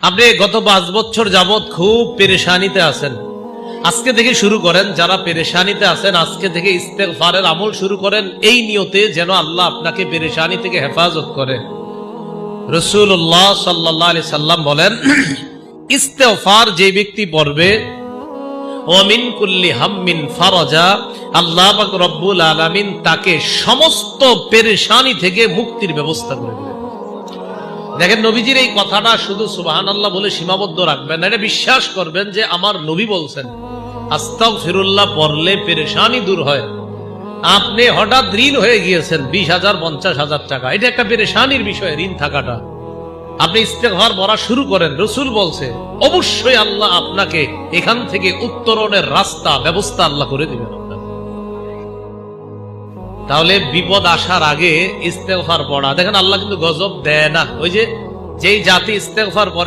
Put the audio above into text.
আপনি গত 5 বছর যাবত খুব পেরেশানিতে আছেন, আজকে থেকে শুরু করেন। যারা পেরেশানিতে আছেন আজকে থেকে ইস্তেগফারের আমল শুরু করেন, এই নিয়তে যেন আল্লাহ আপনাকে পেরেশানি থেকে হেফাজত করে। রাসূলুল্লাহ সাল্লাল্লাহু আলাইহি সাল্লাম বলেন, ইস্তেগফার যে ব্যক্তি পড়বে, ওয়া মিন কুল্লি হাম্মিন ফারাজা, আল্লাহ পাক রব্বুল আলামিন তাকে সমস্ত পেরেশানি থেকে মুক্তির ব্যবস্থা করে দেবেন। দেখেন, নবীজির এই কথাটা শুধু সুবহানাল্লাহ বলে সীমাবদ্ধ রাখবেন না, এটা বিশ্বাস করবেন যে আমার নবী বলছেন আস্তাগফিরুল্লাহ পড়লে পেরেশানি দূর হয়। আপনি হঠাৎ ঋণ হয়ে গিয়েছেন 20,000 50,000 টাকা, এটা একটা পেরেশানির বিষয়, ঋণ থাকাটা। আপনি ইস্তেগফার পড়া শুরু করেন, রাসূল বলছে অবশ্যই আল্লাহ আপনাকে এখান থেকে উত্তরণের রাস্তা ব্যবস্থা আল্লাহ করে দিবেন। তাহলে বিপদ আসার আগে ইস্তেগফার পড়া, দেখেন আল্লাহ কিন্তু গজব দেয় না। ওই যে যেই জাতি ইস্তেগফার পড়ে